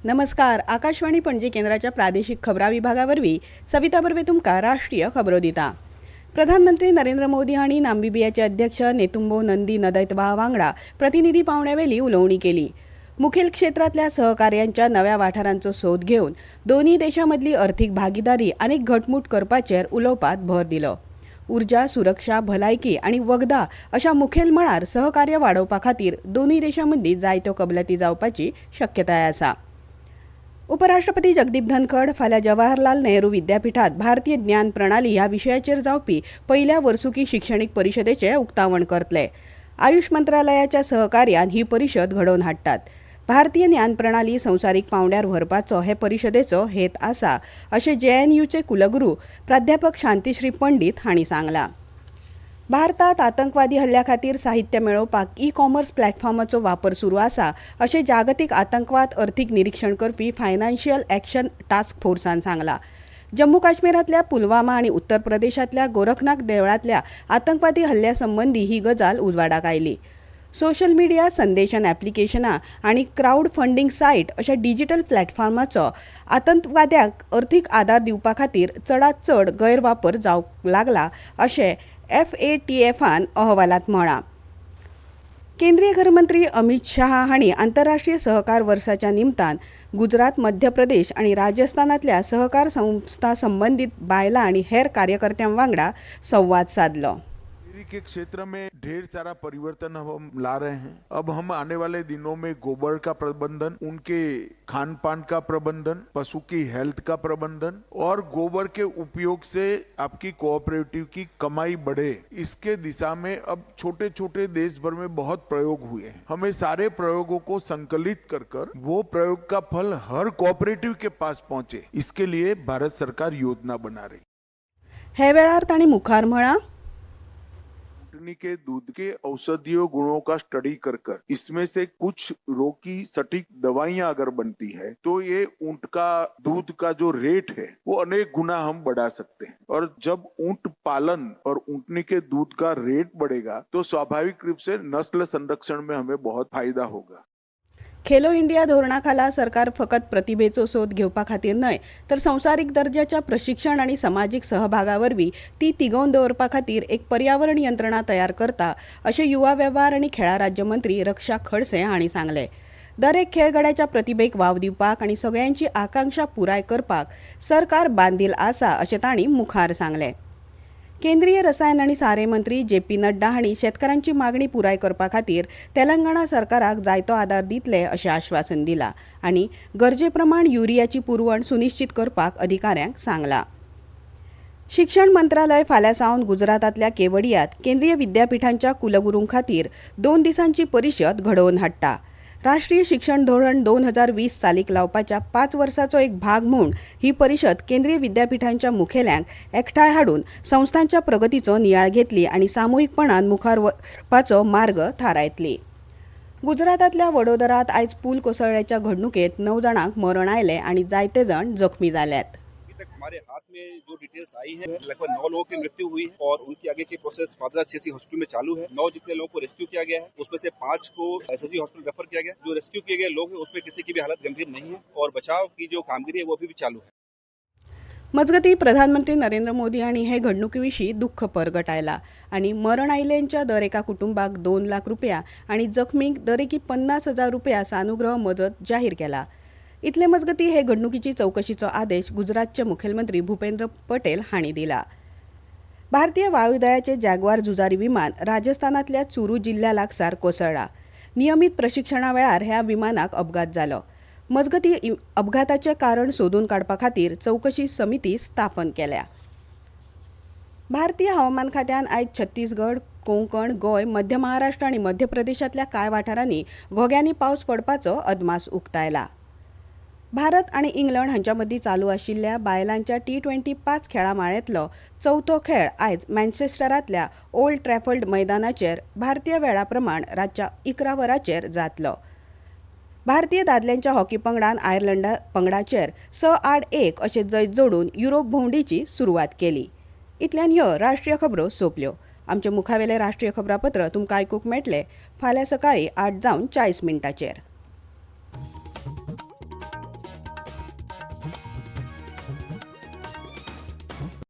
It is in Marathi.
नमस्कार. आकाशवाणी पणजी केंद्राच्या प्रादेशिक खबरा विभागावरवी सविता बर्वे तुमका राष्ट्रीय खबरो दिता. प्रधानमंत्री नरेंद्र मोदी हांणी नामिबियाचे अध्यक्ष नेतुंबो नंदी नदैतबा वांगडा प्रतिनिधी पावण्यावेली उलोवणी केली. मुखेल क्षेत्रातल्या सहकार्यांच्या नव्या वाठारांचो सोद घेवन दोन्ही देशांमधली आर्थीक भागीदारी आनीक घटमूट करपाचेर उलोवपात भर दिलो. ऊर्जा, सुरक्षा, भलायकी आणि वखदा अशा मुखेल मळार सहकार्य वाडोवपा खातीर दोन्ही देशांमदली जायत्यो कबलाती जावपाची शक्यताय आसा. उपराष्ट्रपती जगदीप धनखड फाल्यां जवाहरलाल नेहरू विद्यापीठात भारतीय ज्ञान प्रणाली ह्या विशयाचेर जावपी पहिल्या वर्सुकी शिक्षणीक परिशदेचे उक्तावण करतले. आयुष मंत्रालयाच्या सहकार्यान ही परिशद घडोवन हाडटात. भारतीय ज्ञान प्रणाली संवसारीक पांवड्यार व्हरपाचो हे परिशदेचो हेत आसा अशें JNUचे कुलगुरू प्राध्यापक शांतीश्री पंडित हांणी सांगलां. भारतात आतंकवादी हल्ल्या खातीर साहित्य मेळोवपाक ई-कॉमर्स प्लॅटफॉर्माचो वापर सुरू आसा अशें जागतीक आतंकवाद अर्थीक निरीक्षण करपी फायनान्शियल ॲक्शन टास्क फोर्सान सांगलां. जम्मू काश्मीरातल्या पुलवामा आणि उत्तर प्रदेशातल्या गोरखनाथ देवळातल्या आतंकवादी हल्ल्या संबंधी ही गजाल उजवाडाक आयली. सोशल मिडिया, संदेशन ॲप्लिकेशनां आणि क्राउड फंडिंग सायट अशा डिजिटल प्लॅटफॉर्माचो आतंकवाद्यांक अर्थीक आदार दिवपा खातीर चडांत चड गैरवापर जावंक लागला अशें FATFन अहवालात म्हळां. केंद्रीय गृहमंत्री अमित शाह हांणी आंतरराष्ट्रीय सहकार वर्साच्या निमतान गुजरात, मध्य प्रदेश आणि राजस्थानातल्या सहकार संस्था संबंधित बायलां आणि हेर कार्यकर्त्यां वांगडा संवाद साधलो. के क्षेत्र में ढेर सारा परिवर्तन हम ला रहे हैं. अब हम आने वाले दिनों में गोबर का प्रबंधन, उनके खान पान का प्रबंधन, पशु की हेल्थ का प्रबंधन और गोबर के उपयोग से आपकी कोऑपरेटिव की कमाई बढ़े, इसके दिशा में अब छोटे छोटे देश भर में बहुत प्रयोग हुए हैं. हमें सारे प्रयोगों को संकलित कर वो प्रयोग का फल हर कोऑपरेटिव के पास पहुंचे, इसके लिए भारत सरकार योजना बना रही. हे वेळार तांणी मुखार म्हळां, के दूध के औषधीय गुणों का स्टडी कर इसमें से कुछ रोग की सटीक दवाइयां अगर बनती है तो ये ऊंट का दूध का जो रेट है वो अनेक गुना हम बढ़ा सकते हैं. और जब ऊंट पालन और ऊंटनी के दूध का रेट बढ़ेगा तो स्वाभाविक रूप से नस्ल संरक्षण में हमें बहुत फायदा होगा. खेलो इंडिया धोरणाखाला सरकार फकत प्रतिभेचो सोद घेवपा खातीर न्हय तर संवसारीक दर्जाच्या प्रशिक्षण आणि सामाजिक सहभागावरवी ती तिगोवन दवरपा खातीर एक पर्यावरण यंत्रणा तयार करता अशें युवा वेव्हार आनी खेळां राज्यमंत्री रक्षा खडसे हांणी सांगलें. दरेक खेळगड्याच्या प्रतिभेक वाव दिवपाक आनी सगळ्यांची आकांक्षा पुराय करपाक सरकार बांदील आसा अशें तांणी मुखार सांगलें. केंद्रीय रसायन आणि सारे मंत्री JP नड्डा हांणी शेतकारांची मागणी पुराय करपा खातीर तेलंगणा सरकाराक जायतो आदार दितले अशें आश्वासन दिलां आनी गरजे प्रमाण युरियाची पुरवण सुनिश्चित करपाक अधिकाऱ्यांक सांगलां. शिक्षण मंत्रालय फाल्यां सावन गुजरातातल्या केवडियात केंद्रीय विद्यापीठांच्या कुलगुरूं खातीर 2 दिसांची परिशद घडोवन हाडटा. राष्ट्रीय शिक्षण धोरण 2020 चालीक लावपाच्या 5 वर्साचो एक भाग म्हूण ही परिशद केंद्रीय विद्यापीठांच्या मुखेल्यांक एकठांय हाडून संस्थांच्या प्रगतीचो नियाळ घेतली आनी सामुहीकपणान मुखार वचपाचो मार्ग थारायतली. गुजरातातल्या वडोदरात आयज पूल कोसळ्ळेच्या घडणुकेत 9 जाणांक मरण आयलें आनी जायते जण जखमी जाल्यात. हमारे हाथ में जो डिटेल्स आई है लगभग 9 लोगों की मृत्यु हुई है और उनकी आगे की प्रोसेस माद्रास CSC हॉस्पिटल में चालू है. 9 जितने लोगों को रेस्क्यू किया गया है उसमें से 5 को SSG हॉस्पिटल रेफर किया गया. जो रेस्क्यू किए गए लोग हैं उसमें किसी की भी हालत गंभीर नहीं है और बचाव की जो कामगिरी है वो अभी भी चालू है. मजगती प्रधानमंत्री नरेंद्र मोदी हांणी हे घडणुकेविशीं दुःख परगटायला आनी मरण आयिल्ल्यांच्या दर एका कुटुंबाक 2 लाख रुपया आनी जखमींक दरेकी 50,000 रुपया सानुग्रह मजत जाहीर केला. इतले मजगती हे घडणुकीची चौकशीचो आदेश गुजरातचे मुखेलमंत्री भूपेंद्र पटेल हांणी दिला. भारतीय वायुदळाचे जॅग्वार झुजारी विमान राजस्थानातल्या चुरू जिल्ल्या लागसार कोसळ्ळा. नियमीत प्रशिक्षणा वेळार ह्या विमानाक अपघात जालो. मजगती अपघाताचें कारण सोदून काडपा खातीर चौकशी समिती स्थापन केल्या. भारतीय हवामान खात्यान आयज छत्तीसगड, कोंकण, गोंय, मध्य महाराष्ट्र आनी मध्य प्रदेशातल्या कांय वाठारांनी घोग्यांनी पावस पडपाचो अदमास उक्तायला. भारत आणि इंग्लंड हांच्या मदीं चालू आशिल्ल्या बायलांच्या T20 5 खेळां माळेंतलो चवथो खेळ आयज मँचेस्टरांतल्या ओल्ड ट्रॅफर्ड मैदानाचेर भारतीय वेळा प्रमाण रातच्या 11 वरांचेर जातलो. भारतीय दादल्यांच्या हॉकी पंगडान आयर्लंडा पंगडाचेर 6-8-1 अशें जैत जोडून युरोप भोंवडीची सुरवात केली. इतल्यान ह्यो राष्ट्रीय खबरो सोंपल्यो. आमचे मुखावेले राष्ट्रीय खबरापत्र तुमकां आयकूंक मेळटले फाल्यां सकाळीं 8:40 मिनटांचेर.